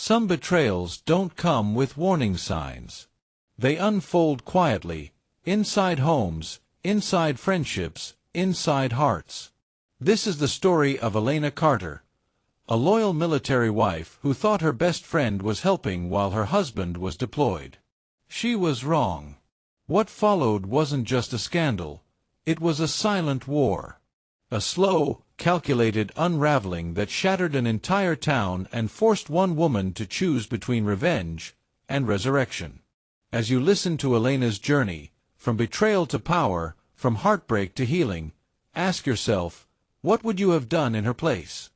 Some betrayals don't come with warning signs. They unfold quietly, inside homes, inside friendships, inside hearts. This is the story of Elena Carter, a loyal military wife who thought her best friend was helping while her husband was deployed. She was wrong. What followed wasn't just a scandal, it was a silent war. A slow, calculated unraveling that shattered an entire town and forced one woman to choose between revenge and resurrection. As you listen to Elena's journey, from betrayal to power, from heartbreak to healing, ask yourself, what would you have done in her place?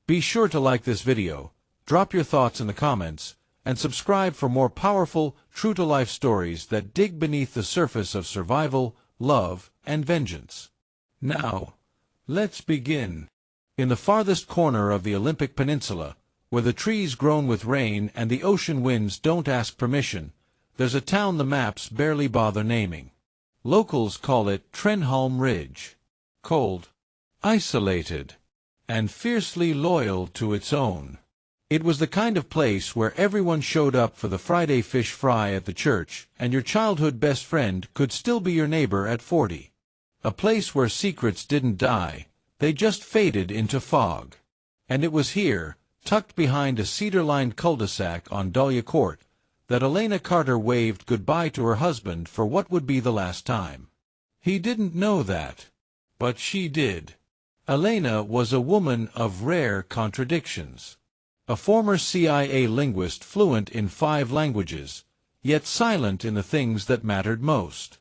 Be sure to like this video, drop your thoughts in the comments, and subscribe for more powerful, true-to-life stories that dig beneath the surface of survival, love, and vengeance. Now, let's begin. In the farthest corner of the Olympic Peninsula, where the trees groan with rain and the ocean winds don't ask permission, there's a town the maps barely bother naming. Locals call it Trenholm Ridge. Cold, isolated, and fiercely loyal to its own. It was the kind of place where everyone showed up for the Friday fish fry at the church, and your childhood best friend could still be your neighbor at 40. A place where secrets didn't die, they just faded into fog. And it was here, tucked behind a cedar-lined cul-de-sac on Dahlia Court, that Elena Carter waved goodbye to her husband for what would be the last time. He didn't know that, but she did. Elena was a woman of rare contradictions. A former CIA linguist fluent in 5 languages, yet silent in the things that mattered most.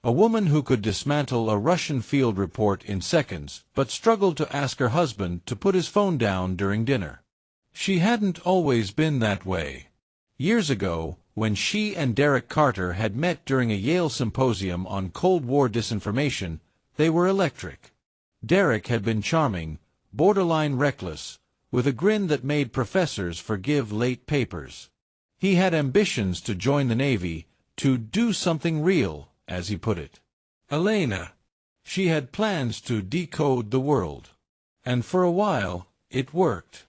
A woman who could dismantle a Russian field report in seconds, but struggled to ask her husband to put his phone down during dinner. She hadn't always been that way. Years ago, when she and Derek Carter had met during a Yale symposium on Cold War disinformation, they were electric. Derek had been charming, borderline reckless, with a grin that made professors forgive late papers. He had ambitions to join the Navy, to do something real, as he put it. Elena. She had plans to decode the world. And for a while, it worked.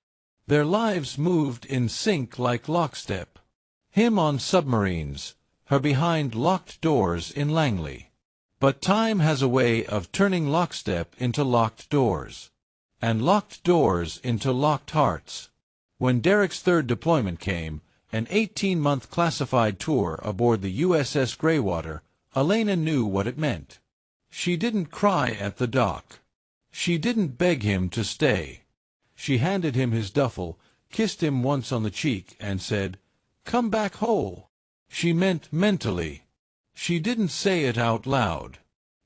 Their lives moved in sync like lockstep. Him on submarines, her behind locked doors in Langley. But time has a way of turning lockstep into locked doors. And locked doors into locked hearts. When Derek's 3rd deployment came, an 18-month classified tour aboard the USS Greywater, Elena knew what it meant. She didn't cry at the dock. She didn't beg him to stay. She handed him his duffel, kissed him once on the cheek, and said, "Come back whole." She meant mentally. She didn't say it out loud.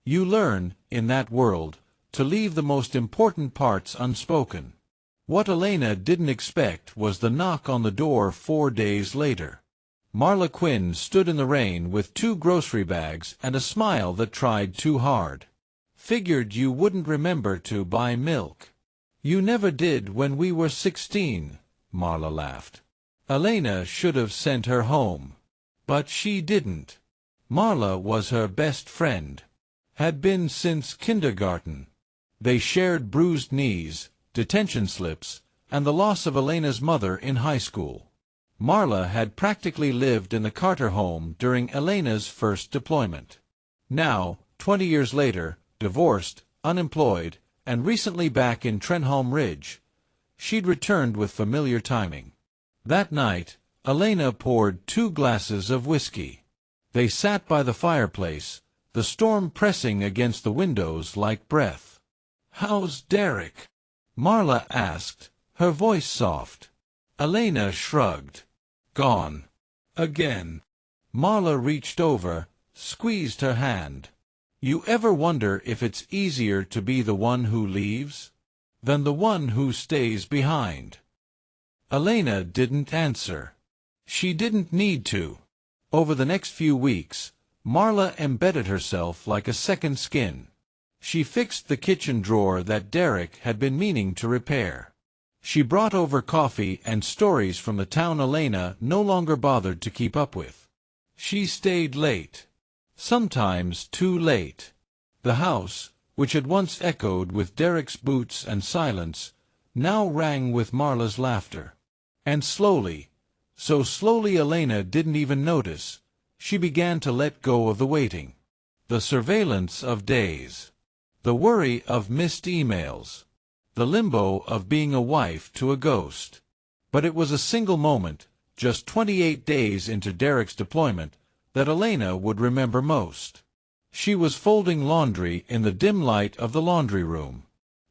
You learn, in that world, to leave the most important parts unspoken. What Elena didn't expect was the knock on the door 4 days later. Marla Quinn stood in the rain with 2 grocery bags and a smile that tried too hard. "Figured you wouldn't remember to buy milk." "You never did when we were 16, Marla laughed. Elena should have sent her home. But she didn't. Marla was her best friend. Had been since kindergarten. They shared bruised knees, detention slips, and the loss of Elena's mother in high school. Marla had practically lived in the Carter home during Elena's first deployment. Now, 20 years later, divorced, unemployed, and recently back in Trenholm Ridge, she'd returned with familiar timing. That night, Elena poured 2 glasses of whiskey. They sat by the fireplace, the storm pressing against the windows like breath. "How's Derek?" Marla asked, her voice soft. Elena shrugged. "Gone. Again." Marla reached over, squeezed her hand. "You ever wonder if it's easier to be the one who leaves than the one who stays behind?" Elena didn't answer. She didn't need to. Over the next few weeks, Marla embedded herself like a second skin. She fixed the kitchen drawer that Derek had been meaning to repair. She brought over coffee and stories from the town Elena no longer bothered to keep up with. She stayed late. Sometimes too late. The house, which had once echoed with Derek's boots and silence, now rang with Marla's laughter. And slowly, So slowly Elena didn't even notice. She began to let go of the waiting. The surveillance of days. The worry of missed emails. The limbo of being a wife to a ghost. But it was a single moment, just 28 days into Derek's deployment, that Elena would remember most. She was folding laundry in the dim light of the laundry room.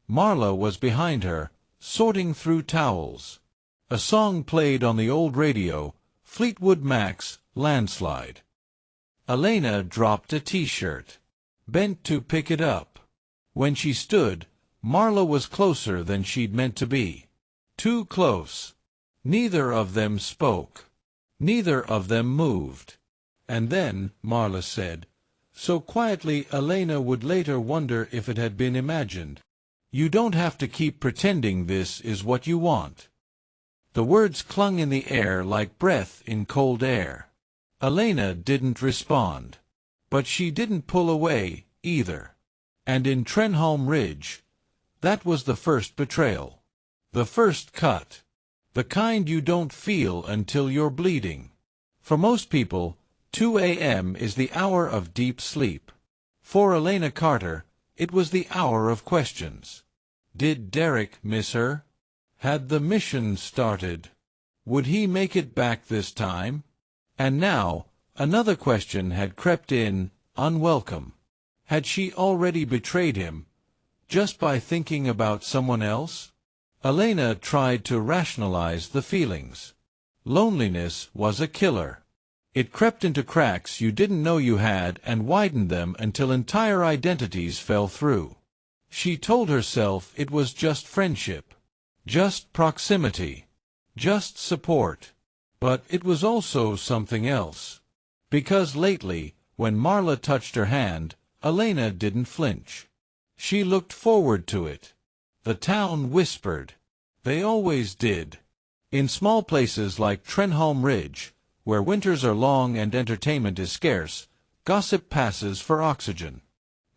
Marla was behind her, sorting through towels. A song played on the old radio, Fleetwood Mac's Landslide. Elena dropped a t-shirt, bent to pick it up. When she stood, Marla was closer than she'd meant to be. Too close. Neither of them spoke. Neither of them moved. And then, Marla said, so quietly Elena would later wonder if it had been imagined, "You don't have to keep pretending this is what you want." The words clung in the air like breath in cold air. Elena didn't respond. But she didn't pull away, either. And in Trenholm Ridge, that was the first betrayal. The first cut. The kind you don't feel until you're bleeding. For most people, 2 a.m. is the hour of deep sleep. For Elena Carter, it was the hour of questions. Did Derek miss her? Had the mission started? Would he make it back this time? And now, another question had crept in, unwelcome. Had she already betrayed him, just by thinking about someone else? Elena tried to rationalize the feelings. Loneliness was a killer. It crept into cracks you didn't know you had and widened them until entire identities fell through. She told herself it was just friendship, just proximity, just support. But it was also something else. Because lately, when Marla touched her hand, Elena didn't flinch. She looked forward to it. The town whispered. They always did. In small places like Trenholm Ridge, where winters are long and entertainment is scarce, gossip passes for oxygen.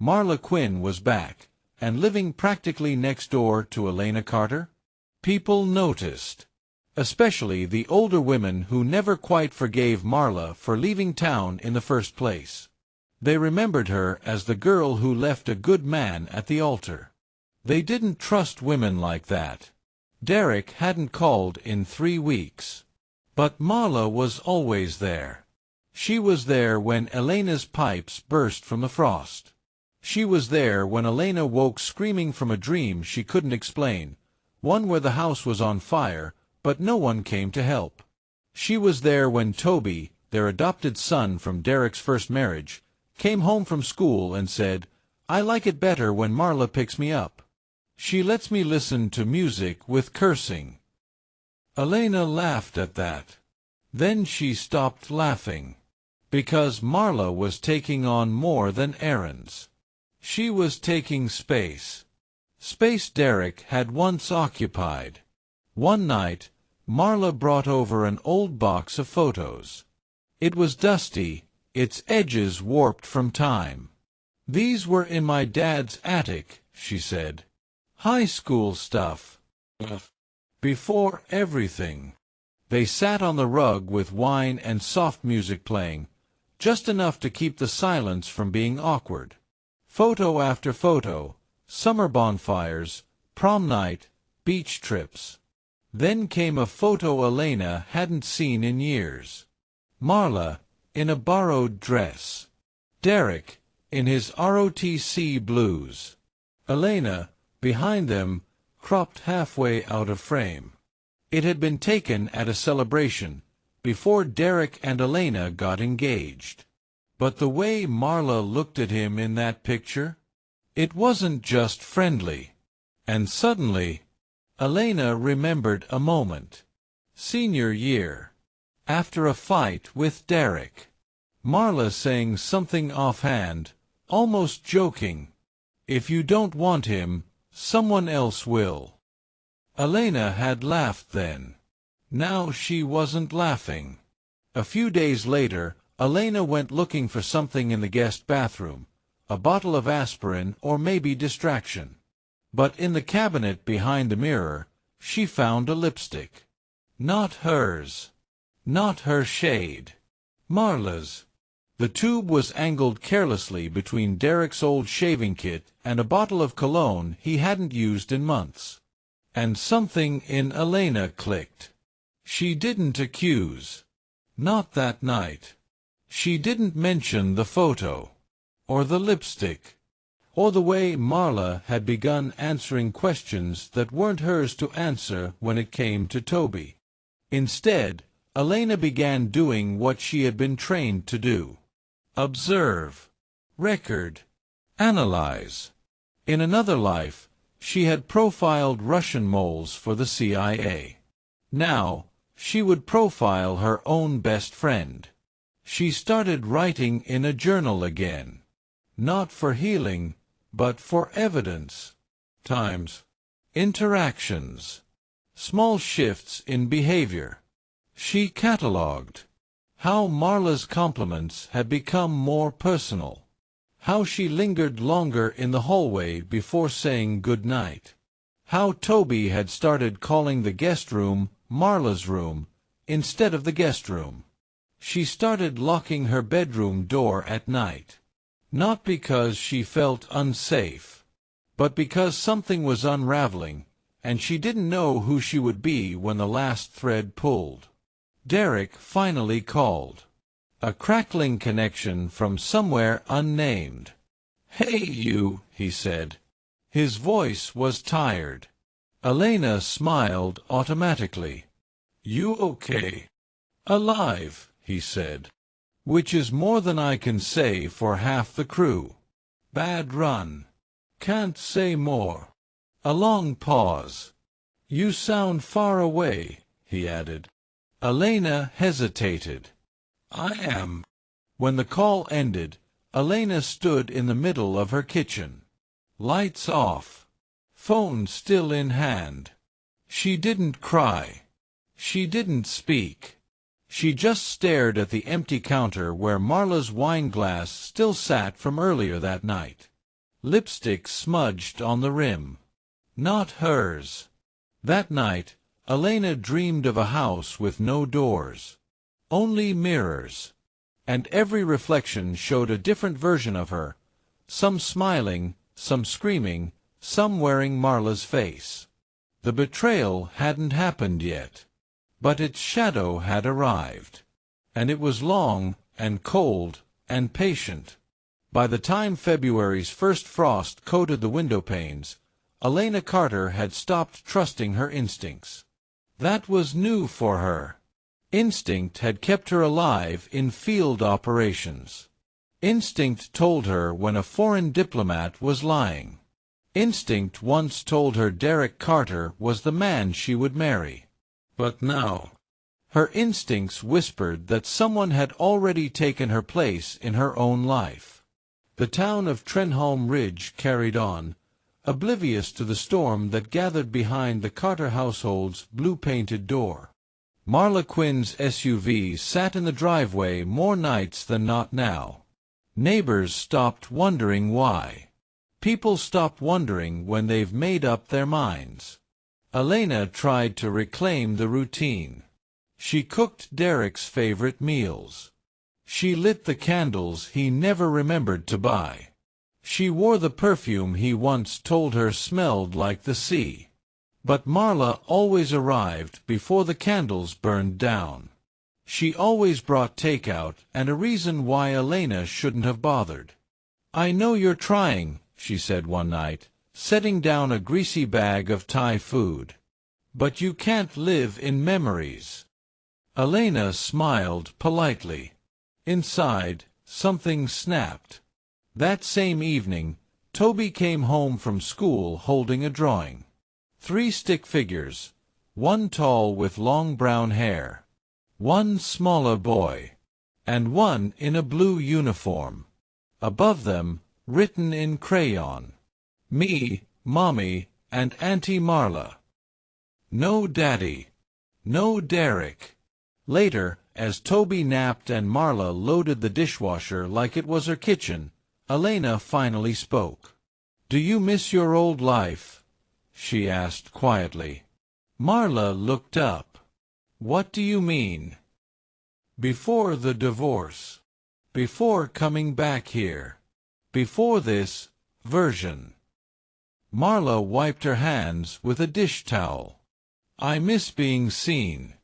Marla Quinn was back, and living practically next door to Elena Carter. People noticed. Especially the older women who never quite forgave Marla for leaving town in the first place. They remembered her as the girl who left a good man at the altar. They didn't trust women like that. Derek hadn't called in 3 weeks. But Marla was always there. She was there when Elena's pipes burst from the frost. She was there when Elena woke screaming from a dream she couldn't explain, one where the house was on fire, but no one came to help. She was there when Toby, their adopted son from Derek's first marriage, came home from school and said, "I like it better when Marla picks me up. She lets me listen to music with cursing." Elena laughed at that. Then she stopped laughing. Because Marla was taking on more than errands. She was taking space. Space Derek had once occupied. One night, Marla brought over an old box of photos. It was dusty, its edges warped from time. "These were in my dad's attic," she said. "High school stuff. Before everything." They sat on the rug with wine and soft music playing, just enough to keep the silence from being awkward. Photo after photo, summer bonfires, prom night, beach trips. Then came a photo Elena hadn't seen in years. Marla, in a borrowed dress. Derek, in his ROTC blues. Elena, behind them, cropped halfway out of frame. It had been taken at a celebration, before Derek and Elena got engaged. But the way Marla looked at him in that picture, it wasn't just friendly. And suddenly, Elena remembered a moment. Senior year. After a fight with Derek. Marla saying something offhand, almost joking. "If you don't want him, someone else will." Elena had laughed then. Now she wasn't laughing. A few days later, Elena went looking for something in the guest bathroom, a bottle of aspirin or maybe distraction. But in the cabinet behind the mirror, she found a lipstick. Not hers. Not her shade. Marla's. The tube was angled carelessly between Derek's old shaving kit and a bottle of cologne he hadn't used in months. And something in Elena clicked. She didn't accuse. Not that night. She didn't mention the photo. Or the lipstick. Or the way Marla had begun answering questions that weren't hers to answer when it came to Toby. Instead, Elena began doing what she had been trained to do. Observe. Record. Analyze. In another life, she had profiled Russian moles for the CIA. Now, she would profile her own best friend. She started writing in a journal again. Not for healing, but for evidence. Times. Interactions. Small shifts in behavior. She catalogued. How Marla's compliments had become more personal. How she lingered longer in the hallway before saying good night. How Toby had started calling the guest room Marla's room instead of the guest room. She started locking her bedroom door at night. Not because she felt unsafe, but because something was unraveling, and she didn't know who she would be when the last thread pulled. Derek finally called. A crackling connection from somewhere unnamed. "Hey you," he said. His voice was tired. Elena smiled automatically. "You okay?" "Alive," he said. "Which is more than I can say for half the crew." "Bad run." "Can't say more." A long pause. "You sound far away," he added. Elena hesitated. "I am." When the call ended, Elena stood in the middle of her kitchen. Lights off. Phone still in hand. She didn't cry. She didn't speak. She just stared at the empty counter where Marla's wine glass still sat from earlier that night. Lipstick smudged on the rim. Not hers. That night, Elena dreamed of a house with no doors. Only mirrors. And every reflection showed a different version of her, some smiling, some screaming, some wearing Marla's face. The betrayal hadn't happened yet. But its shadow had arrived. And it was long, and cold, and patient. By the time February's first frost coated the window panes, Elena Carter had stopped trusting her instincts. That was new for her. Instinct had kept her alive in field operations. Instinct told her when a foreign diplomat was lying. Instinct once told her Derek Carter was the man she would marry. But now, her instincts whispered that someone had already taken her place in her own life. The town of Trenholm Ridge carried on, oblivious to the storm that gathered behind the Carter household's blue-painted door. Marla Quinn's SUV sat in the driveway more nights than not now. Neighbors stopped wondering why. People stop wondering when they've made up their minds. Elena tried to reclaim the routine. She cooked Derek's favorite meals. She lit the candles he never remembered to buy. She wore the perfume he once told her smelled like the sea. But Marla always arrived before the candles burned down. She always brought takeout and a reason why Elena shouldn't have bothered. "I know you're trying," she said one night, setting down a greasy bag of Thai food. "But you can't live in memories." Elena smiled politely. Inside, something snapped. That same evening, Toby came home from school holding a drawing. 3 stick figures, one tall with long brown hair, one smaller boy, and one in a blue uniform. Above them, written in crayon, "Me, Mommy, and Auntie Marla." No Daddy. No Derek. Later, as Toby napped and Marla loaded the dishwasher like it was her kitchen, Elena finally spoke. "Do you miss your old life?" she asked quietly. Marla looked up. "What do you mean?" Before the divorce. Before coming back here. Before this version. Marla wiped her hands with a dish towel. I miss being seen.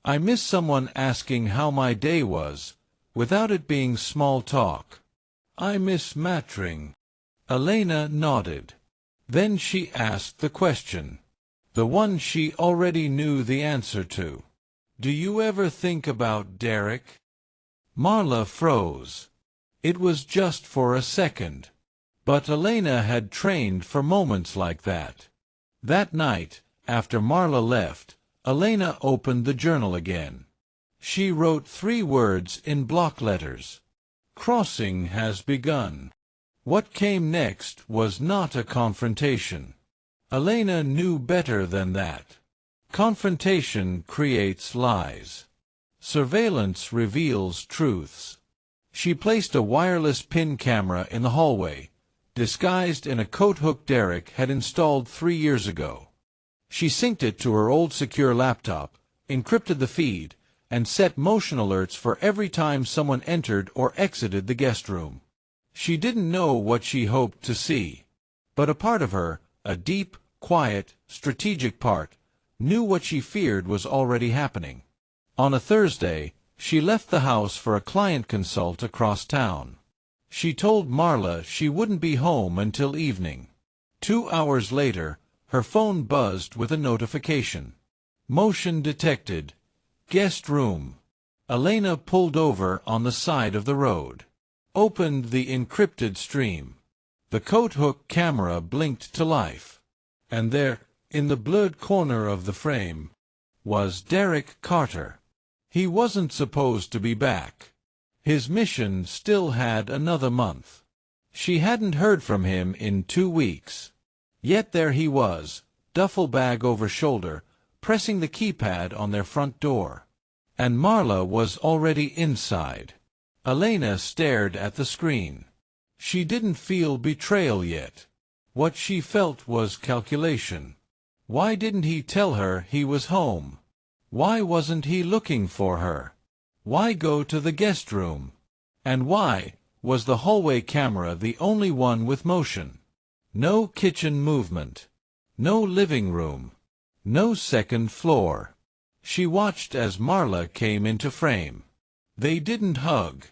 I miss someone asking how my day was, without it being small talk. I miss mattering. Elena nodded. Then she asked the question. The one she already knew the answer to. Do you ever think about Derek? Marla froze. It was just for a second. But Elena had trained for moments like that. That night, after Marla left, Elena opened the journal again. She wrote 3 words in block letters. Crossing has begun. What came next was not a confrontation. Elena knew better than that. Confrontation creates lies. Surveillance reveals truths. She placed a wireless pin camera in the hallway, disguised in a coat hook Derek had installed 3 years ago. She synced it to her old secure laptop, encrypted the feed, and set motion alerts for every time someone entered or exited the guest room. She didn't know what she hoped to see, but a part of her, a deep, quiet, strategic part, knew what she feared was already happening. On a Thursday, she left the house for a client consult across town. She told Marla she wouldn't be home until evening. 2 hours later, her phone buzzed with a notification. Motion detected. Guest room. Elena pulled over on the side of the road. Opened the encrypted stream. The coat hook camera blinked to life. And there, in the blurred corner of the frame, was Derek Carter. He wasn't supposed to be back. His mission still had another month. She hadn't heard from him in 2 weeks. Yet there he was, duffel bag over shoulder, pressing the keypad on their front door. And Marla was already inside. Elena stared at the screen. She didn't feel betrayal yet. What she felt was calculation. Why didn't he tell her he was home? Why wasn't he looking for her? Why go to the guest room? And why was the hallway camera the only one with motion? No kitchen movement. No living room. No second floor. She watched as Marla came into frame. They didn't hug.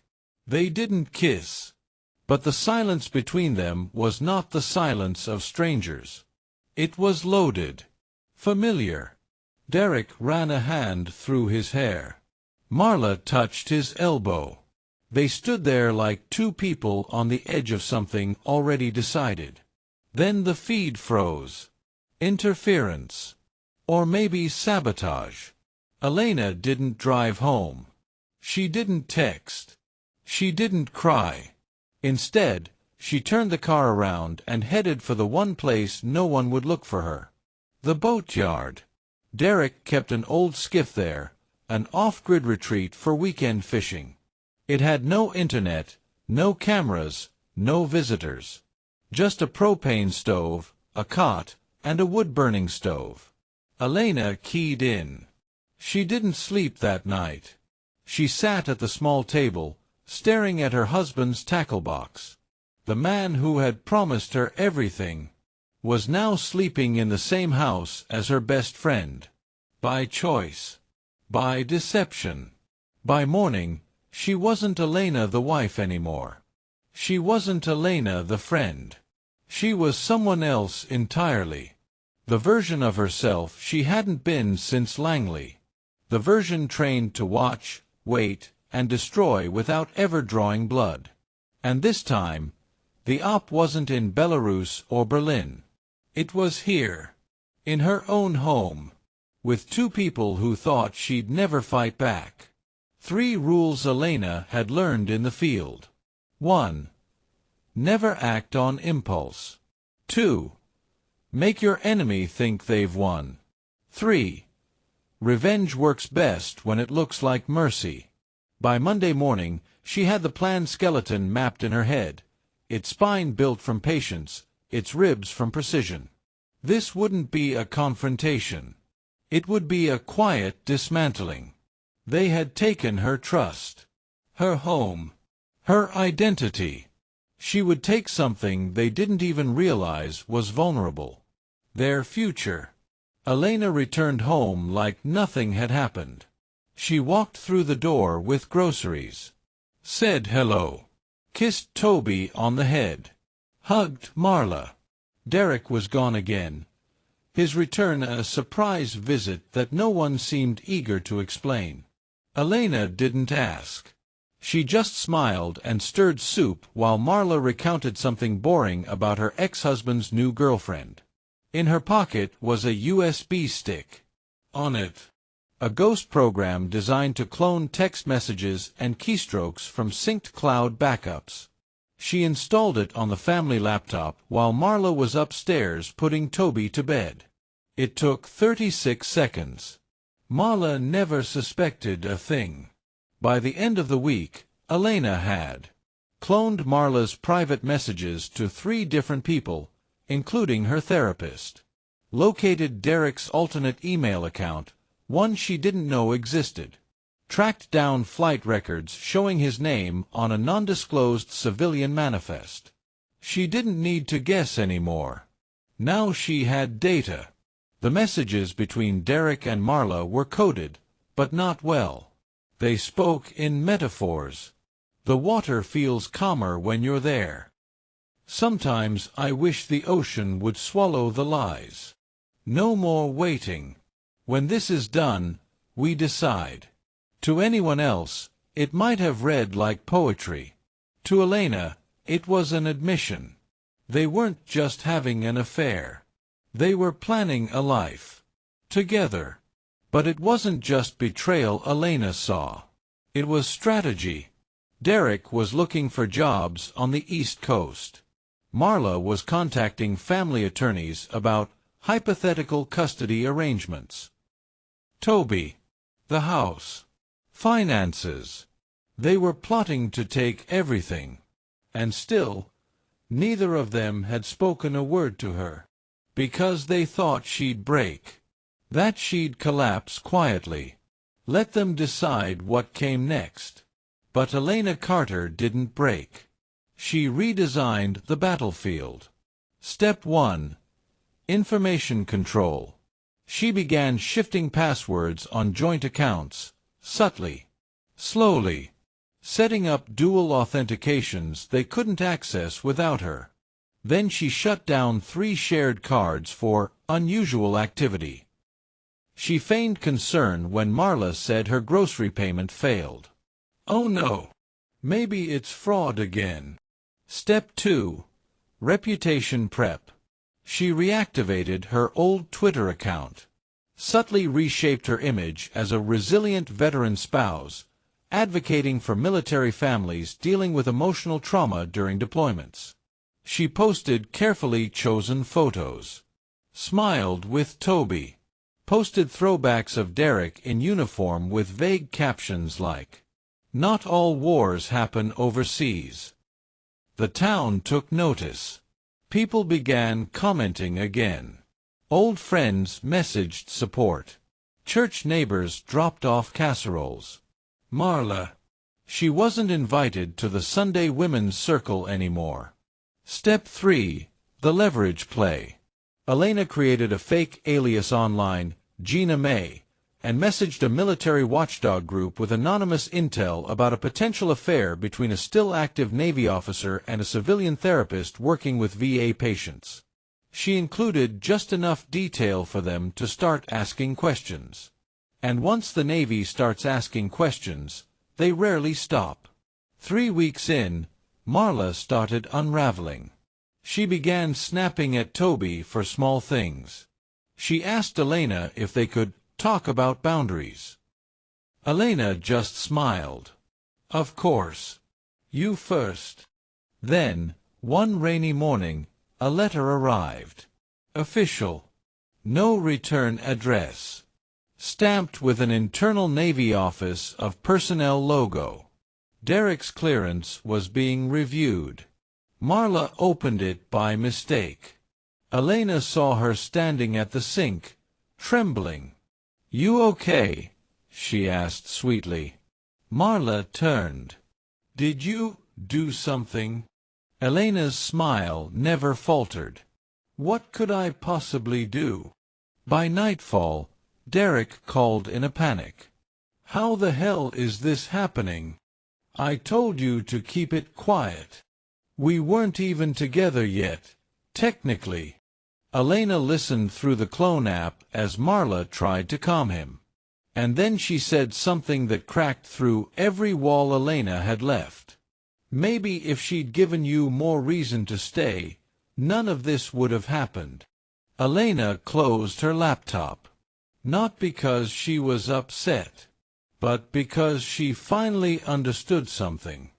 They didn't kiss. But the silence between them was not the silence of strangers. It was loaded. Familiar. Derek ran a hand through his hair. Marla touched his elbow. They stood there like 2 people on the edge of something already decided. Then the feed froze. Interference. Or maybe sabotage. Elena didn't drive home. She didn't text. She didn't cry. Instead, she turned the car around and headed for the one place no one would look for her. The boatyard. Derek kept an old skiff there, an off-grid retreat for weekend fishing. It had no internet, no cameras, no visitors. Just a propane stove, a cot, and a wood-burning stove. Elena keyed in. She didn't sleep that night. She sat at the small table, staring at her husband's tackle box. The man who had promised her everything was now sleeping in the same house as her best friend. By choice. By deception. By morning, she wasn't Elena the wife anymore. She wasn't Elena the friend. She was someone else entirely. The version of herself she hadn't been since Langley. The version trained to watch, wait, and destroy without ever drawing blood. And this time, the op wasn't in Belarus or Berlin. It was here, in her own home, with 2 people who thought she'd never fight back. 3 rules Elena had learned in the field. 1. Never act on impulse. 2. Make your enemy think they've won. 3. Revenge works best when it looks like mercy. By Monday morning, she had the planned skeleton mapped in her head, its spine built from patience, its ribs from precision. This wouldn't be a confrontation. It would be a quiet dismantling. They had taken her trust, her home, her identity. She would take something they didn't even realize was vulnerable. Their future. Elena returned home like nothing had happened. She walked through the door with groceries, said hello, kissed Toby on the head, hugged Marla. Derek was gone again, his return a surprise visit that no one seemed eager to explain. Elena didn't ask. She just smiled and stirred soup while Marla recounted something boring about her ex-husband's new girlfriend. In her pocket was a USB stick. On it, a ghost program designed to clone text messages and keystrokes from synced cloud backups. She installed it on the family laptop while Marla was upstairs putting Toby to bed. It took 36 seconds. Marla never suspected a thing. By the end of the week, Elena had cloned Marla's private messages to 3 different people, including her therapist. Located Derek's alternate email account, one she didn't know existed. Tracked down flight records showing his name on a nondisclosed civilian manifest. She didn't need to guess anymore. Now she had data. The messages between Derek and Marla were coded, but not well. They spoke in metaphors. The water feels calmer when you're there. Sometimes I wish the ocean would swallow the lies. No more waiting. When this is done, we decide. To anyone else, it might have read like poetry. To Elena, it was an admission. They weren't just having an affair. They were planning a life. Together. But it wasn't just betrayal Elena saw. It was strategy. Derek was looking for jobs on the East Coast. Marla was contacting family attorneys about hypothetical custody arrangements. Toby. The house. Finances. They were plotting to take everything. And still, neither of them had spoken a word to her. Because they thought she'd break. That she'd collapse quietly. Let them decide what came next. But Elena Carter didn't break. She redesigned the battlefield. Step 1. Information control. She began shifting passwords on joint accounts, subtly, slowly, setting up dual authentications they couldn't access without her. Then she shut down 3 shared cards for unusual activity. She feigned concern when Marla said her grocery payment failed. Oh no! Maybe it's fraud again. Step 2. Reputation prep. She reactivated her old Twitter account. Subtly reshaped her image as a resilient veteran spouse, advocating for military families dealing with emotional trauma during deployments. She posted carefully chosen photos. Smiled with Toby. Posted throwbacks of Derek in uniform with vague captions like, "Not all wars happen overseas." The town took notice. People began commenting again. Old friends messaged support. Church neighbors dropped off casseroles. Marla. She wasn't invited to the Sunday Women's Circle anymore. Step 3. The leverage play. Elena created a fake alias online, Gina May, and messaged a military watchdog group with anonymous intel about a potential affair between a still-active Navy officer and a civilian therapist working with VA patients. She included just enough detail for them to start asking questions. And once the Navy starts asking questions, they rarely stop. 3 weeks in, Marla started unraveling. She began snapping at Toby for small things. She asked Elena if they could talk about boundaries. Elena just smiled. Of course. You first. Then, one rainy morning, a letter arrived. Official. No return address. Stamped with an internal Navy Office of Personnel logo. Derek's clearance was being reviewed. Marla opened it by mistake. Elena saw her standing at the sink, trembling. "You okay?" she asked sweetly. Marla turned. Did you do something? Elena's smile never faltered. What could I possibly do? By nightfall, Derek called in a panic. How the hell is this happening? I told you to keep it quiet. We weren't even together yet, technically. Elena listened through the clone app as Marla tried to calm him. And then she said something that cracked through every wall Elena had left. Maybe if she'd given you more reason to stay, none of this would have happened. Elena closed her laptop. Not because she was upset, but because she finally understood something.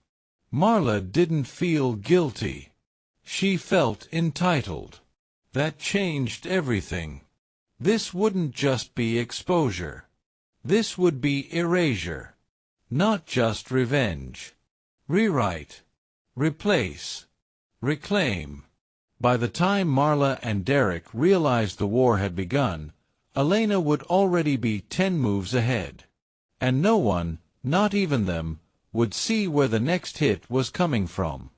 Marla didn't feel guilty. She felt entitled. That changed everything. This wouldn't just be exposure. This would be erasure. Not just revenge. Rewrite. Replace. Reclaim. By the time Marla and Derek realized the war had begun, Elena would already be 10 moves ahead. And no one, not even them, would see where the next hit was coming from.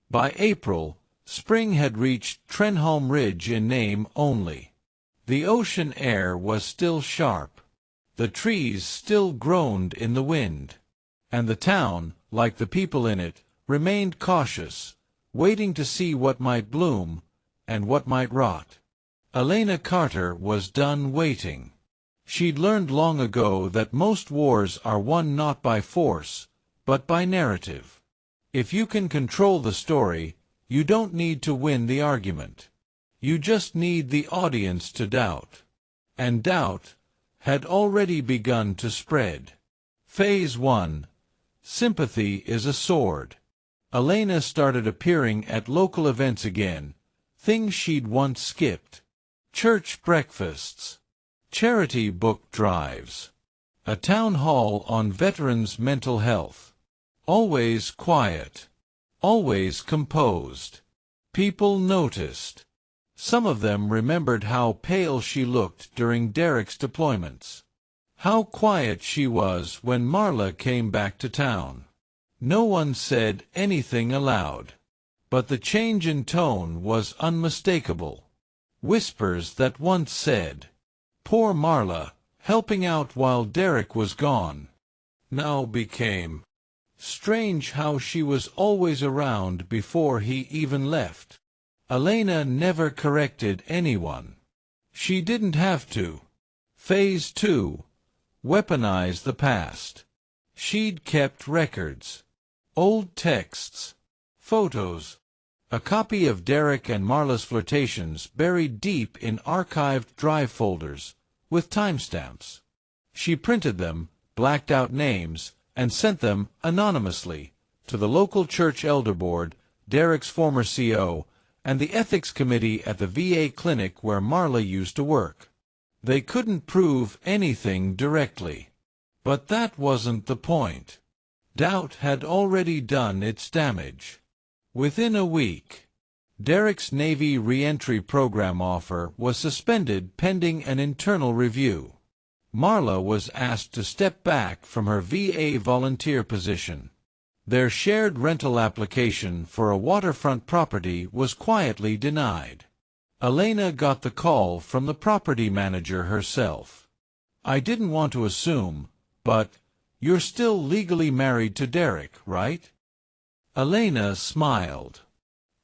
By April, spring had reached Trenholm Ridge in name only. The ocean air was still sharp. The trees still groaned in the wind. And the town, like the people in it, remained cautious, waiting to see what might bloom and what might rot. Elena Carter was done waiting. She'd learned long ago that most wars are won not by force, but by narrative. If you can control the story, you don't need to win the argument. You just need the audience to doubt. And doubt had already begun to spread. Phase 1. Sympathy is a sword. Elena started appearing at local events again, things she'd once skipped. Church breakfasts. Charity book drives. A town hall on veterans' mental health. Always quiet. Always composed. People noticed. Some of them remembered how pale she looked during Derek's deployments. How quiet she was when Marla came back to town. No one said anything aloud. But the change in tone was unmistakable. Whispers that once said, "Poor Marla, helping out while Derek was gone," now became, "Strange how she was always around before he even left." Elena never corrected anyone. She didn't have to. Phase 2. Weaponize the past. She'd kept records. Old texts. Photos. A copy of Derek and Marla's flirtations buried deep in archived drive folders, with timestamps. She printed them, blacked out names, and sent them anonymously to the local church elder board, Derek's former CO, and the ethics committee at the VA clinic where Marla used to work. They couldn't prove anything directly. But that wasn't the point. Doubt had already done its damage. Within a week, Derek's Navy re-entry program offer was suspended pending an internal review. Marla was asked to step back from her VA volunteer position. Their shared rental application for a waterfront property was quietly denied. Elena got the call from the property manager herself. "I didn't want to assume, but you're still legally married to Derek, right?" Elena smiled.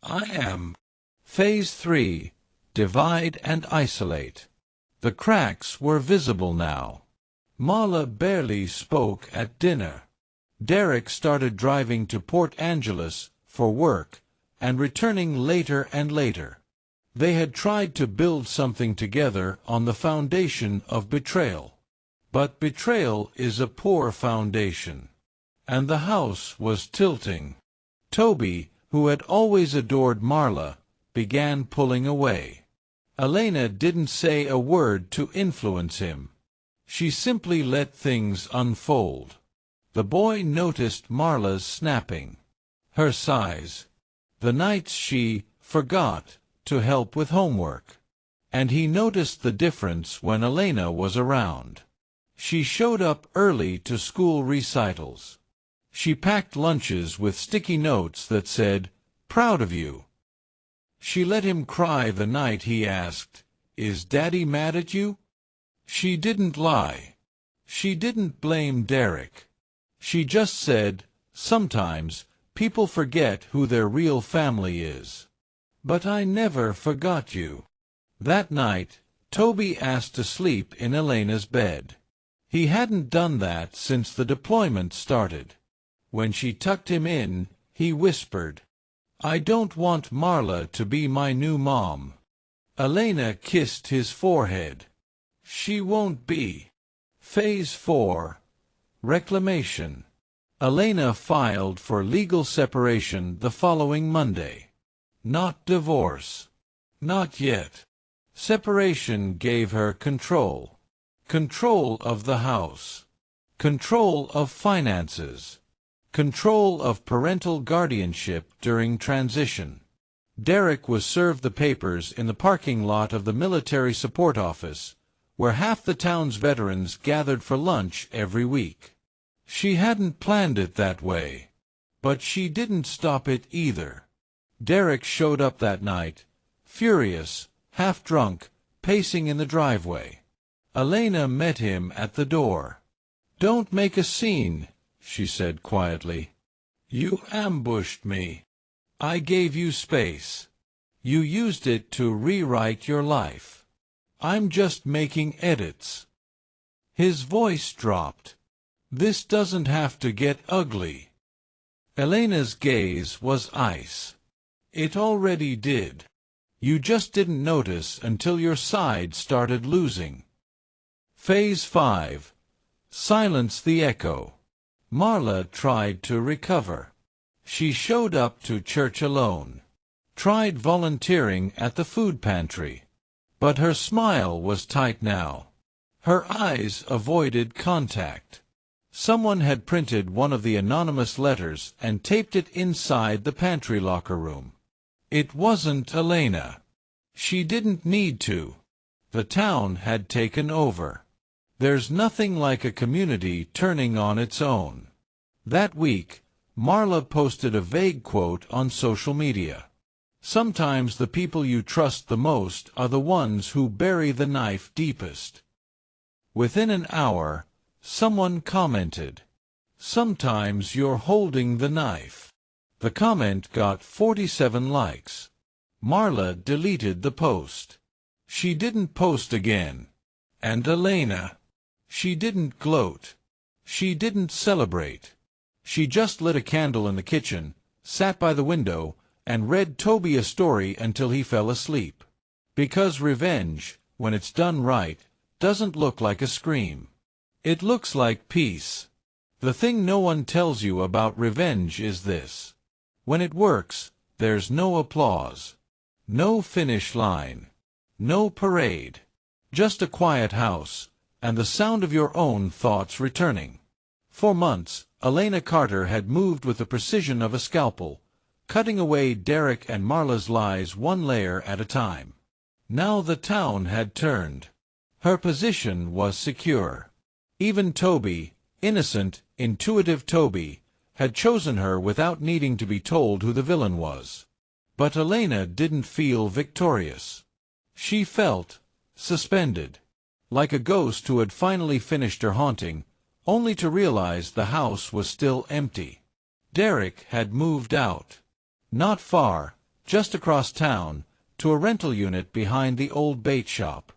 "I am." Phase 3. Divide and isolate. The cracks were visible now. Marla barely spoke at dinner. Derek started driving to Port Angeles for work and returning later and later. They had tried to build something together on the foundation of betrayal. But betrayal is a poor foundation. And the house was tilting. Toby, who had always adored Marla, began pulling away. Elena didn't say a word to influence him. She simply let things unfold. The boy noticed Marla's snapping, her sighs, the nights she forgot to help with homework. And he noticed the difference when Elena was around. She showed up early to school recitals. She packed lunches with sticky notes that said, "Proud of you." She let him cry the night he asked, "Is Daddy mad at you?" She didn't lie. She didn't blame Derek. She just said, "Sometimes people forget who their real family is. But I never forgot you." That night, Toby asked to sleep in Elena's bed. He hadn't done that since the deployment started. When she tucked him in, he whispered, "I don't want Marla to be my new mom." Elena kissed his forehead. "She won't be." Phase 4. Reclamation. Elena filed for legal separation the following Monday. Not divorce. Not yet. Separation gave her control. Control of the house. Control of finances. Control of parental guardianship during transition. Derek was served the papers in the parking lot of the military support office, where half the town's veterans gathered for lunch every week. She hadn't planned it that way. But she didn't stop it either. Derek showed up that night, furious, half-drunk, pacing in the driveway. Elena met him at the door. "Don't make a scene," she said quietly. "You ambushed me. I gave you space. You used it to rewrite your life. I'm just making edits." His voice dropped. "This doesn't have to get ugly." Elena's gaze was ice. "It already did. You just didn't notice until your side started losing." Phase 5. Silence the echo. Marla tried to recover. She showed up to church alone. Tried volunteering at the food pantry. But her smile was tight now. Her eyes avoided contact. Someone had printed one of the anonymous letters and taped it inside the pantry locker room. It wasn't Elena. She didn't need to. The town had taken over. There's nothing like a community turning on its own. That week, Marla posted a vague quote on social media. "Sometimes the people you trust the most are the ones who bury the knife deepest." Within an hour, someone commented, "Sometimes you're holding the knife." The comment got 47 likes. Marla deleted the post. She didn't post again. And Elena. She didn't gloat. She didn't celebrate. She just lit a candle in the kitchen, sat by the window, and read Toby a story until he fell asleep. Because revenge, when it's done right, doesn't look like a scream. It looks like peace. The thing no one tells you about revenge is this. When it works, there's no applause. No finish line. No parade. Just a quiet house, and the sound of your own thoughts returning. For months, Elena Carter had moved with the precision of a scalpel, cutting away Derek and Marla's lies one layer at a time. Now the town had turned. Her position was secure. Even Toby, innocent, intuitive Toby, had chosen her without needing to be told who the villain was. But Elena didn't feel victorious. She felt suspended, like a ghost who had finally finished her haunting, only to realize the house was still empty. Derek had moved out. Not far, just across town, to a rental unit behind the old bait shop.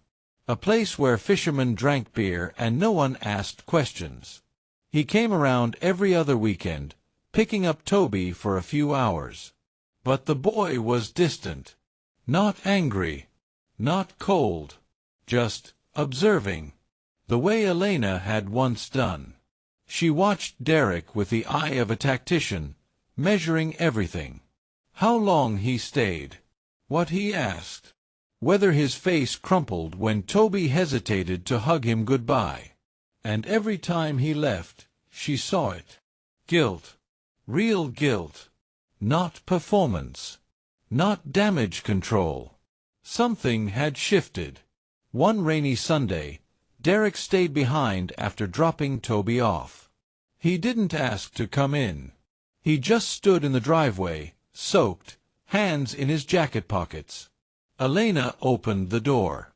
A place where fishermen drank beer and no one asked questions. He came around every other weekend, picking up Toby for a few hours. But the boy was distant. Not angry. Not cold. Just observing. The way Elena had once done. She watched Derek with the eye of a tactician, measuring everything. How long he stayed. What he asked. Whether his face crumpled when Toby hesitated to hug him goodbye. And every time he left, she saw it. Guilt. Real guilt. Not performance. Not damage control. Something had shifted. One rainy Sunday, Derek stayed behind after dropping Toby off. He didn't ask to come in. He just stood in the driveway, soaked, hands in his jacket pockets. Elena opened the door.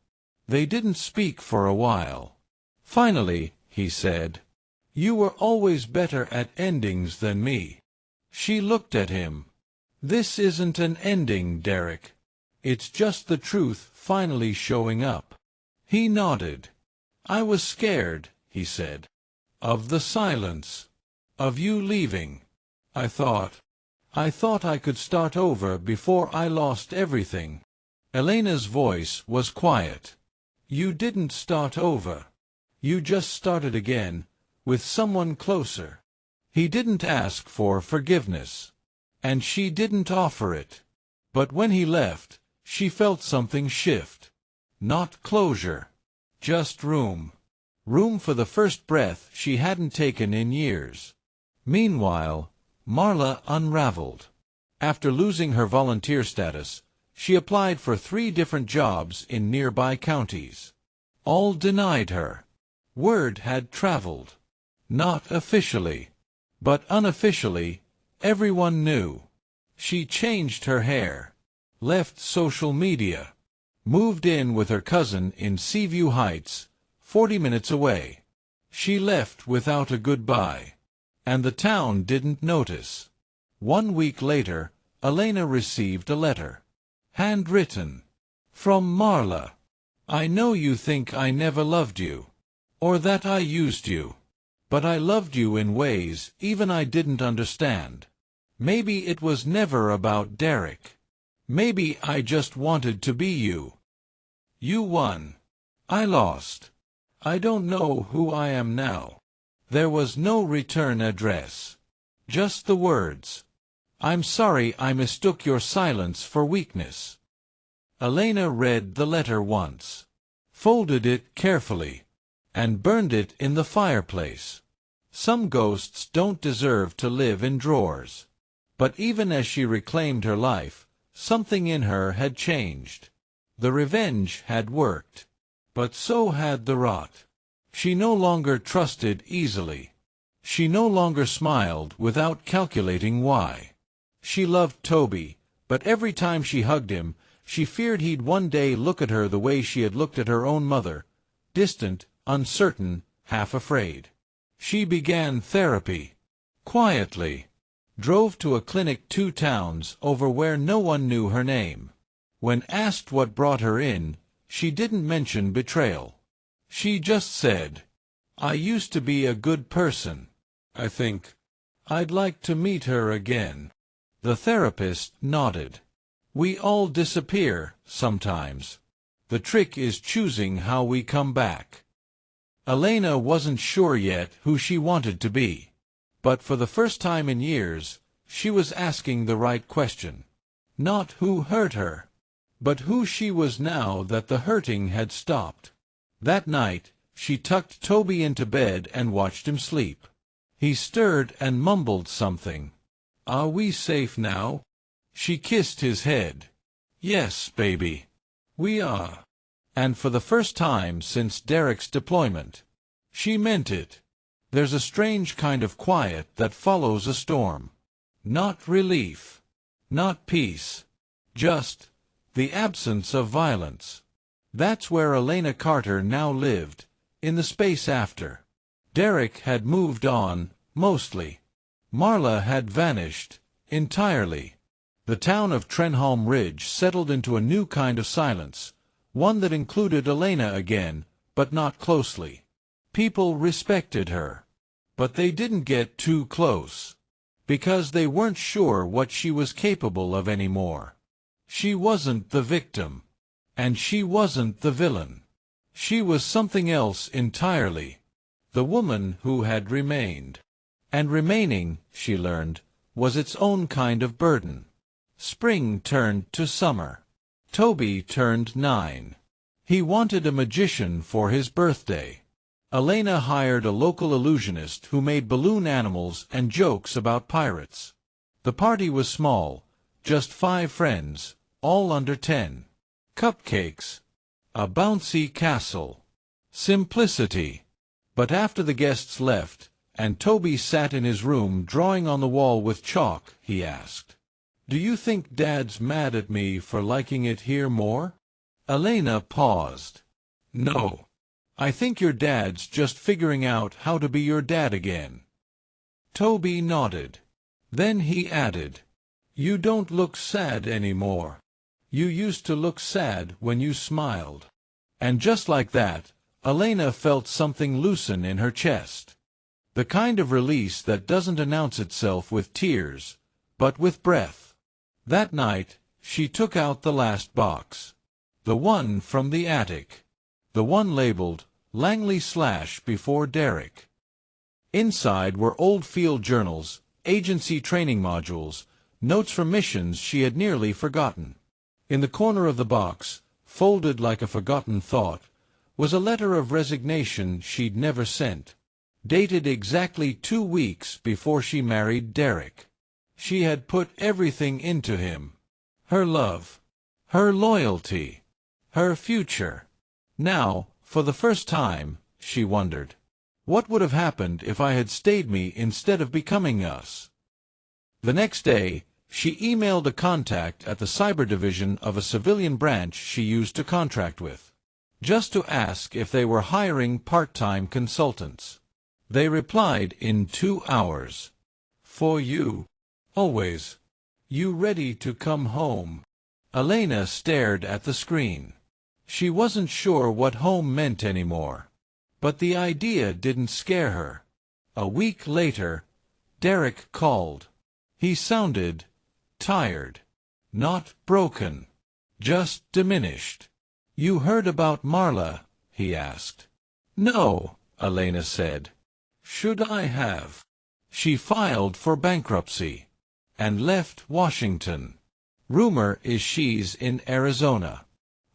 They didn't speak for a while. Finally, he said, "You were always better at endings than me." She looked at him. "This isn't an ending, Derek. It's just the truth finally showing up." He nodded. "I was scared," he said, "of the silence, of you leaving. I thought I could start over before I lost everything." Elena's voice was quiet. "You didn't start over. You just started again, with someone closer." He didn't ask for forgiveness, and she didn't offer it. But when he left, she felt something shift. Not closure, just room. Room for the first breath she hadn't taken in years. Meanwhile, Marla unraveled. After losing her volunteer status, she applied for 3 different jobs in nearby counties. All denied her. Word had traveled. Not officially, but unofficially, everyone knew. She changed her hair, left social media, moved in with her cousin in Seaview Heights, 40 minutes away. She left without a goodbye, and the town didn't notice. 1 week later, Elena received a letter. Handwritten. From Marla. "I know you think I never loved you, or that I used you. But I loved you in ways even I didn't understand. Maybe it was never about Derek. Maybe I just wanted to be you. You won. I lost. I don't know who I am now." There was no return address. Just the words. "I'm sorry I mistook your silence for weakness." Elena read the letter once, folded it carefully, and burned it in the fireplace. Some ghosts don't deserve to live in drawers. But even as she reclaimed her life, something in her had changed. The revenge had worked. But so had the rot. She no longer trusted easily. She no longer smiled without calculating why. She loved Toby, but every time she hugged him, she feared he'd one day look at her the way she had looked at her own mother, distant, uncertain, half afraid. She began therapy. Quietly. Drove to a clinic 2 towns over where no one knew her name. When asked what brought her in, she didn't mention betrayal. She just said, "I used to be a good person. I think I'd like to meet her again." The therapist nodded. "We all disappear, sometimes. The trick is choosing how we come back." Elena wasn't sure yet who she wanted to be. But for the first time in years, she was asking the right question. Not who hurt her, but who she was now that the hurting had stopped. That night, she tucked Toby into bed and watched him sleep. He stirred and mumbled something. "Are we safe now?" She kissed his head. "Yes, baby. We are." And for the first time since Derek's deployment, she meant it. There's a strange kind of quiet that follows a storm. Not relief. Not peace. Just the absence of violence. That's where Elena Carter now lived, in the space after. Derek had moved on, mostly. Marla had vanished, entirely. The town of Trenholm Ridge settled into a new kind of silence, one that included Elena again, but not closely. People respected her. But they didn't get too close, because they weren't sure what she was capable of anymore. She wasn't the victim, and she wasn't the villain. She was something else entirely, the woman who had remained. And remaining, she learned, was its own kind of burden. Spring turned to summer. Toby turned 9. He wanted a magician for his birthday. Elena hired a local illusionist who made balloon animals and jokes about pirates. The party was small, just 5 friends, all under 10. Cupcakes. A bouncy castle. simplicity. But after the guests left, and Toby sat in his room drawing on the wall with chalk, he asked, "Do you think Dad's mad at me for liking it here more?" Elena paused. "No. I think your dad's just figuring out how to be your dad again." Toby nodded. Then he added, "You don't look sad anymore. You used to look sad when you smiled." And just like that, Elena felt something loosen in her chest. The kind of release that doesn't announce itself with tears, but with breath. That night, she took out the last box. The one from the attic. The one labeled, Langley/before Derek. Inside were old field journals, agency training modules, notes from missions she had nearly forgotten. In the corner of the box, folded like a forgotten thought, was a letter of resignation she'd never sent, dated exactly 2 weeks before she married Derek. She had put everything into him. Her love, her loyalty, her future. Now, for the first time, she wondered, what would have happened if I had stayed me instead of becoming us? The next day, she emailed a contact at the cyber division of a civilian branch she used to contract with, just to ask if they were hiring part-time consultants. They replied in 2 hours. "For you. Always. You ready to come home?" Elena stared at the screen. She wasn't sure what home meant anymore. But the idea didn't scare her. A week later, Derek called. He sounded tired. Not broken. Just diminished. "You heard about Marla?" he asked. "No," Elena said. "Should I have?" She filed for bankruptcy and left Washington. Rumor is she's in Arizona.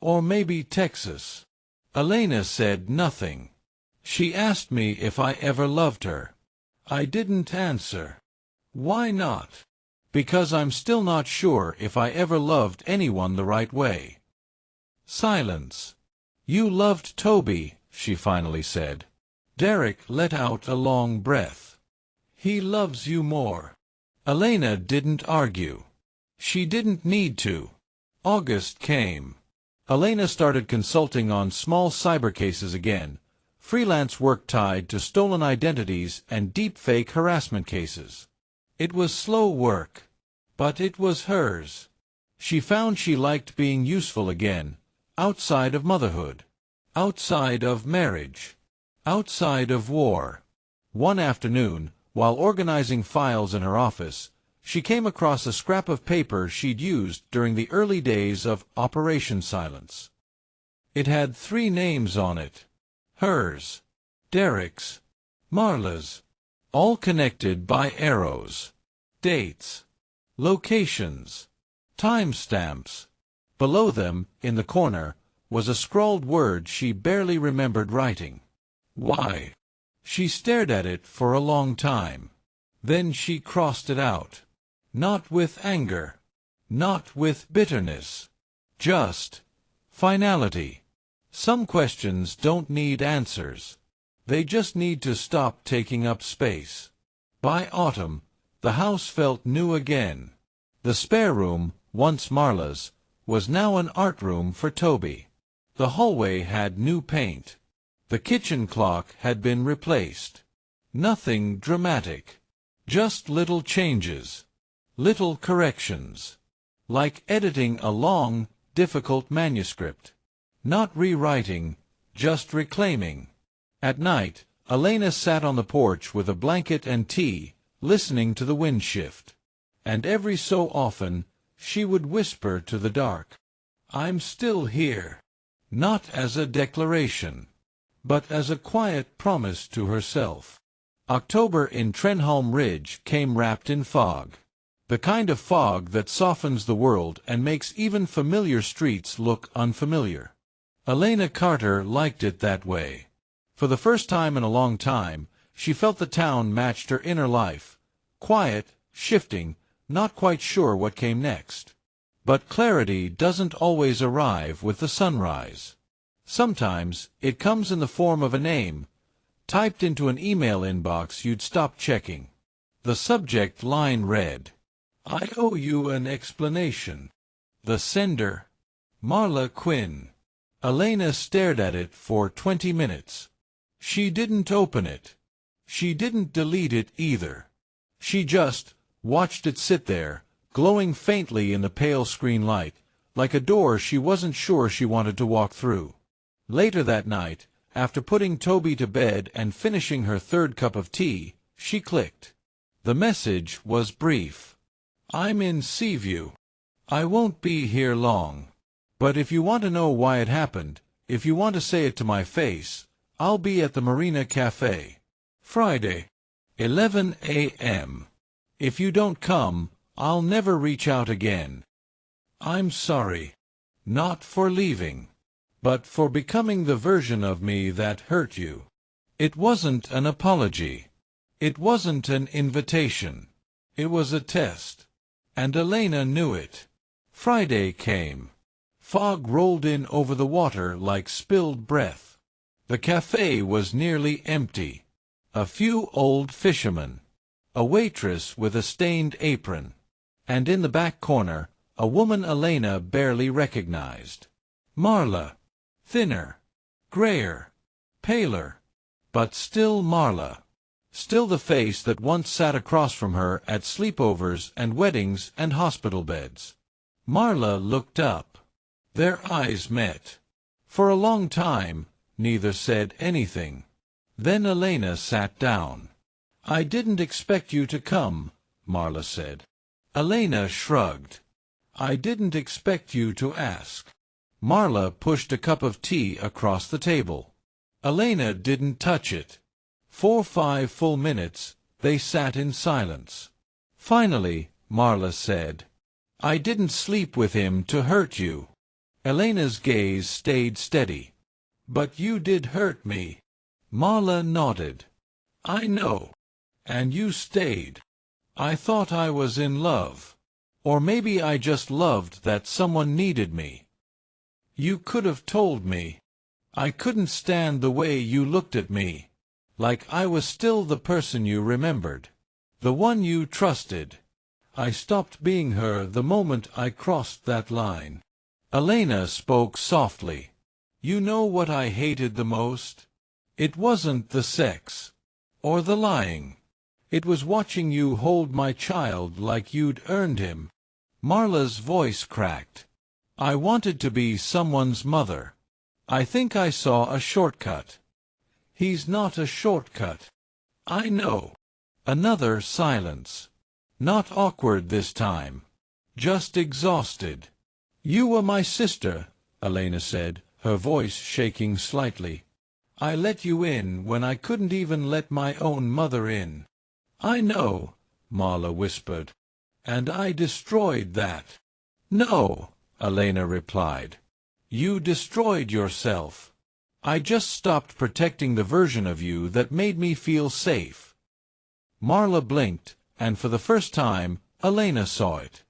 Or maybe Texas. Elena said nothing. She asked me if I ever loved her. I didn't answer. Why not? Because I'm still not sure if I ever loved anyone the right way. Silence. "You loved Toby," she finally said. Derek let out a long breath. "He loves you more." Elena didn't argue. She didn't need to. August came. Elena started consulting on small cyber cases again, freelance work tied to stolen identities and deepfake harassment cases. It was slow work, but it was hers. She found she liked being useful again, outside of motherhood, outside of marriage, outside of war. One afternoon, while organizing files in her office, she came across a scrap of paper she'd used during the early days of Operation Silence. It had 3 names on it. Hers, Derek's, Marla's, all connected by arrows. Dates, locations, timestamps. Below them, in the corner, was a scrawled word she barely remembered writing. Why? She stared at it for a long time. Then she crossed it out. Not with anger. Not with bitterness. Just finality. Some questions don't need answers. They just need to stop taking up space. By autumn, the house felt new again. The spare room, once Marla's, was now an art room for Toby. The hallway had new paint. The kitchen clock had been replaced. Nothing dramatic. Just little changes. Little corrections. Like editing a long, difficult manuscript. Not rewriting, just reclaiming. At night, Elena sat on the porch with a blanket and tea, listening to the wind shift. And every so often, she would whisper to the dark, "I'm still here." Not as a declaration, but as a quiet promise to herself. October in Trenholm Ridge came wrapped in fog. The kind of fog that softens the world and makes even familiar streets look unfamiliar. Elena Carter liked it that way. For the first time in a long time, she felt the town matched her inner life. Quiet, shifting, not quite sure what came next. But clarity doesn't always arrive with the sunrise. Sometimes, it comes in the form of a name, typed into an email inbox you'd stop checking. The subject line read, "I owe you an explanation." The sender, Marla Quinn. Elena stared at it for 20 minutes. She didn't open it. She didn't delete it either. She just watched it sit there, glowing faintly in the pale screen light, like a door she wasn't sure she wanted to walk through. Later that night, after putting Toby to bed and finishing her third cup of tea, she clicked. The message was brief. "I'm in Seaview. I won't be here long. But if you want to know why it happened, if you want to say it to my face, I'll be at the Marina Cafe. Friday, 11 a.m. If you don't come, I'll never reach out again. I'm sorry. Not for leaving, but for becoming the version of me that hurt you." It wasn't an apology. It wasn't an invitation. It was a test. And Elena knew it. Friday came. Fog rolled in over the water like spilled breath. The cafe was nearly empty. A few old fishermen. A waitress with a stained apron. And in the back corner, a woman Elena barely recognized. Marla. Thinner. Grayer. Paler. But still Marla. Still the face that once sat across from her at sleepovers and weddings and hospital beds. Marla looked up. Their eyes met. For a long time, neither said anything. Then Elena sat down. "I didn't expect you to come," Marla said. Elena shrugged. "I didn't expect you to ask." Marla pushed a cup of tea across the table. Elena didn't touch it. For 5 full minutes, they sat in silence. Finally, Marla said, "I didn't sleep with him to hurt you." Elena's gaze stayed steady. "But you did hurt me." Marla nodded. "I know. And you stayed. I thought I was in love. Or maybe I just loved that someone needed me. You could have told me. I couldn't stand the way you looked at me. Like I was still the person you remembered. The one you trusted. I stopped being her the moment I crossed that line." Elena spoke softly. "You know what I hated the most? It wasn't the sex. Or the lying. It was watching you hold my child like you'd earned him." Marla's voice cracked. "I wanted to be someone's mother. I think I saw a shortcut." "He's not a shortcut." "I know." Another silence. Not awkward this time. Just exhausted. "You were my sister," Elena said, her voice shaking slightly. "I let you in when I couldn't even let my own mother in." "I know," Marla whispered. "And I destroyed that." "No," Elena replied. "You destroyed yourself. I just stopped protecting the version of you that made me feel safe." Marla blinked, and for the first time, Elena saw it.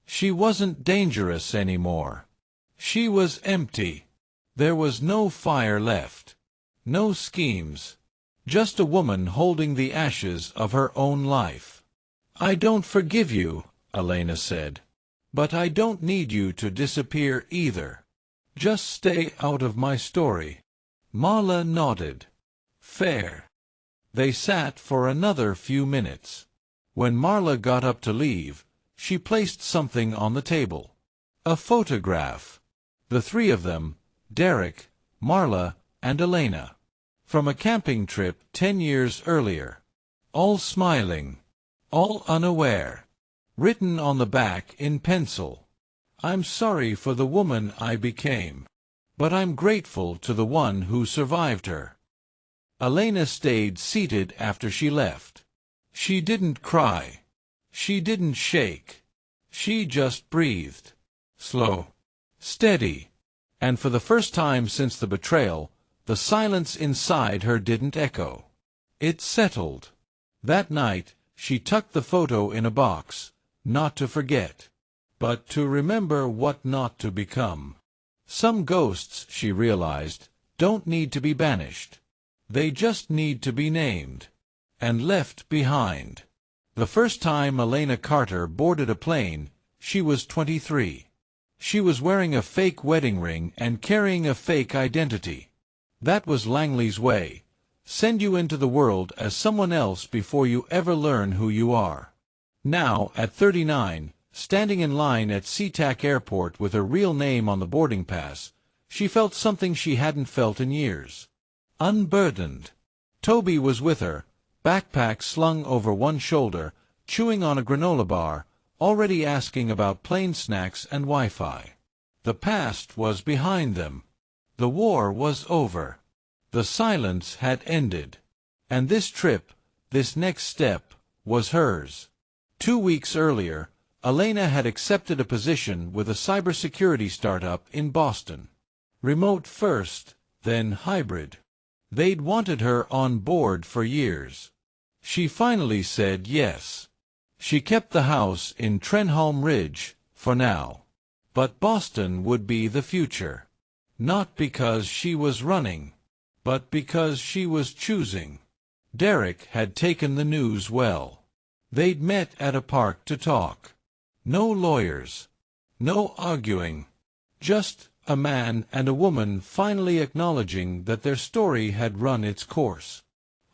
She wasn't dangerous anymore. She was empty. There was no fire left. No schemes. Just a woman holding the ashes of her own life. "I don't forgive you," Elena said. "But I don't need you to disappear either. Just stay out of my story." Marla nodded. "Fair." They sat for another few minutes. When Marla got up to leave, she placed something on the table. A photograph. The 3 of them, Derek, Marla, and Elena. From a camping trip 10 years earlier. All smiling. All unaware. Written on the back in pencil. "I'm sorry for the woman I became. But I'm grateful to the one who survived her." Elena stayed seated after she left. She didn't cry. She didn't shake. She just breathed. Slow. Steady. And for the first time since the betrayal, the silence inside her didn't echo. It settled. That night, she tucked the photo in a box, not to forget, but to remember what not to become. Some ghosts, she realized, don't need to be banished. They just need to be named. And left behind. The first time Elena Carter boarded a plane, she was 23. She was wearing a fake wedding ring and carrying a fake identity. That was Langley's way. Send you into the world as someone else before you ever learn who you are. Now, at 39, standing in line at SeaTac Airport with her real name on the boarding pass, she felt something she hadn't felt in years. Unburdened. Toby was with her, backpack slung over one shoulder, chewing on a granola bar, already asking about plane snacks and Wi-Fi. The past was behind them. The war was over. The silence had ended. And this trip, this next step, was hers. 2 weeks earlier, Elena had accepted a position with a cybersecurity startup in Boston. Remote first, then hybrid. They'd wanted her on board for years. She finally said yes. She kept the house in Trenholm Ridge, for now. But Boston would be the future. Not because she was running, but because she was choosing. Derek had taken the news well. They'd met at a park to talk. No lawyers. No arguing. Just a man and a woman finally acknowledging that their story had run its course.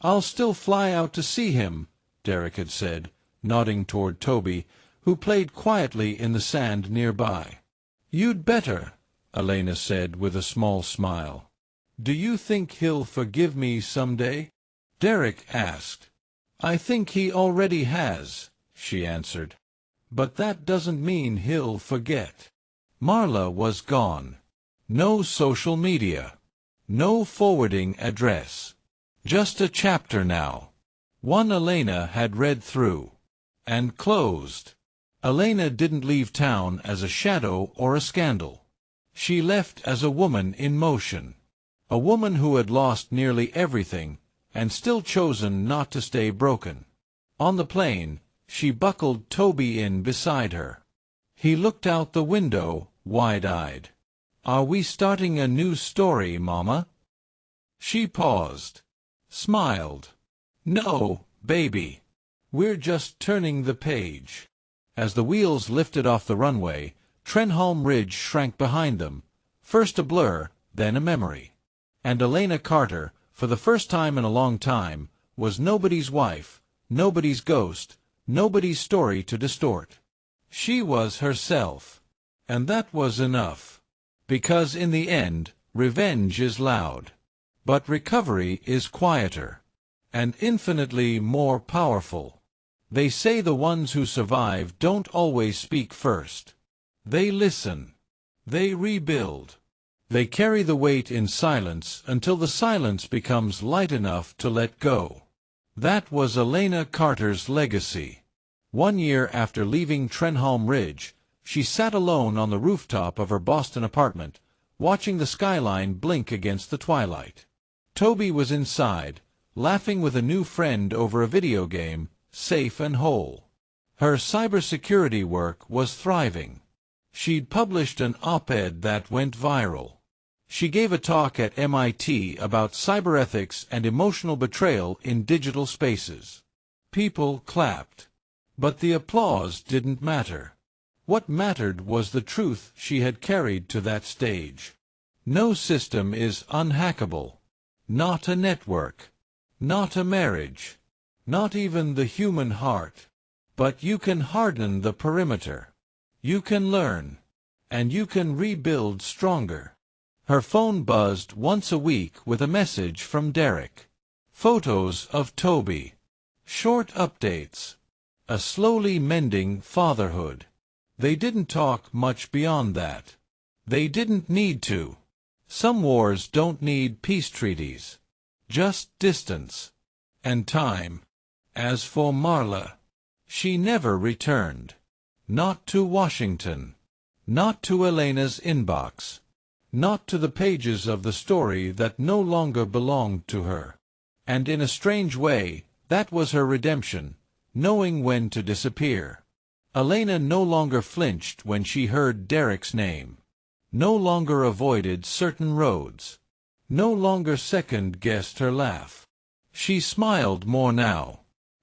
"I'll still fly out to see him," Derek had said, nodding toward Toby, who played quietly in the sand nearby. "You'd better," Elena said with a small smile. "Do you think he'll forgive me someday?" Derek asked. "I think he already has," she answered. "But that doesn't mean he'll forget." Marla was gone. No social media. No forwarding address. Just a chapter now. One Elena had read through. And closed. Elena didn't leave town as a shadow or a scandal. She left as a woman in motion. A woman who had lost nearly everything, and still chosen not to stay broken. On the plane, she buckled Toby in beside her. He looked out the window, wide-eyed. "Are we starting a new story, Mama?" She paused. Smiled. "No, baby. We're just turning the page." As the wheels lifted off the runway, Trenholm Ridge shrank behind them, first a blur, then a memory. And Elena Carter, for the first time in a long time, was nobody's wife, nobody's ghost, nobody's story to distort. She was herself. And that was enough. Because in the end, revenge is loud. But recovery is quieter. And infinitely more powerful. They say the ones who survive don't always speak first. They listen. They rebuild. They carry the weight in silence until the silence becomes light enough to let go. That was Elena Carter's legacy. 1 year after leaving Trenholm Ridge, she sat alone on the rooftop of her Boston apartment, watching the skyline blink against the twilight. Toby was inside, laughing with a new friend over a video game, safe and whole. Her cybersecurity work was thriving. She'd published an op-ed that went viral. She gave a talk at MIT about cyberethics and emotional betrayal in digital spaces. People clapped. But the applause didn't matter. What mattered was the truth she had carried to that stage. No system is unhackable. Not a network. Not a marriage. Not even the human heart. But you can harden the perimeter. You can learn. And you can rebuild stronger. Her phone buzzed once a week with a message from Derek. Photos of Toby. Short updates. A slowly mending fatherhood. They didn't talk much beyond that. They didn't need to. Some wars don't need peace treaties. Just distance. And time. As for Marla, she never returned. Not to Washington. Not to Elena's inbox. Not to the pages of the story that no longer belonged to her. And in a strange way, that was her redemption, knowing when to disappear. Elena no longer flinched when she heard Derek's name. No longer avoided certain roads. no longer second-guessed her laugh. She smiled more now.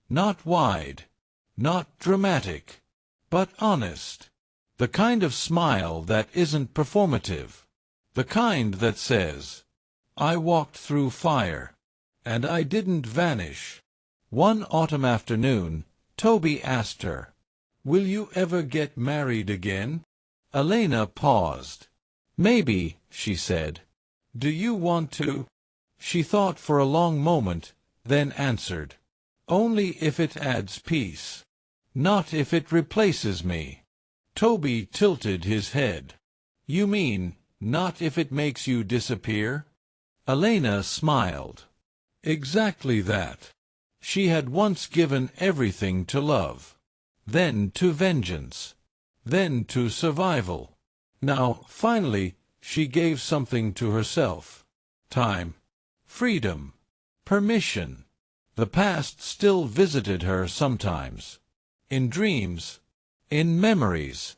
Not wide, not dramatic, but honest. The kind of smile that isn't performative. The kind that says, I walked through fire, and I didn't vanish. One autumn afternoon, Toby asked her, Will you ever get married again? Elena paused. Maybe, she said. Do you want to? She thought for a long moment, then answered, Only if it adds peace. Not if it replaces me. Toby tilted his head. You mean, not if it makes you disappear? Elena smiled. Exactly that. She had once given everything to love. Then to vengeance. Then to survival. Now, finally, she gave something to herself. Time. Freedom. Permission. The past still visited her sometimes. In dreams. In memories.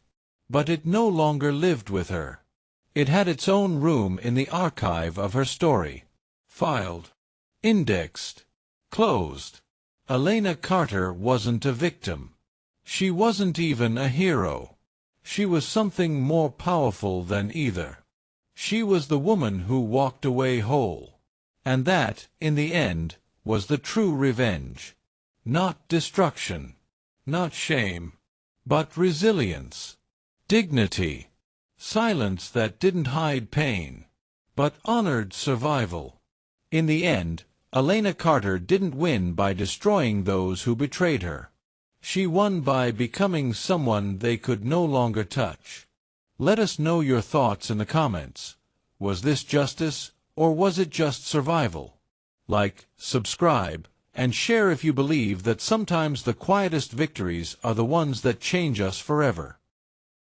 But it no longer lived with her. It had its own room in the archive of her story. Filed. Indexed. Closed. Elena Carter wasn't a victim. She wasn't even a hero. She was something more powerful than either. She was the woman who walked away whole. And that, in the end, was the true revenge. Not destruction. Not shame. But resilience. Dignity. Silence that didn't hide pain, but honored survival. In the end, Elena Carter didn't win by destroying those who betrayed her. She won by becoming someone they could no longer touch. Let us know your thoughts in the comments. Was this justice, or was it just survival? Like, subscribe, and share if you believe that sometimes the quietest victories are the ones that change us forever.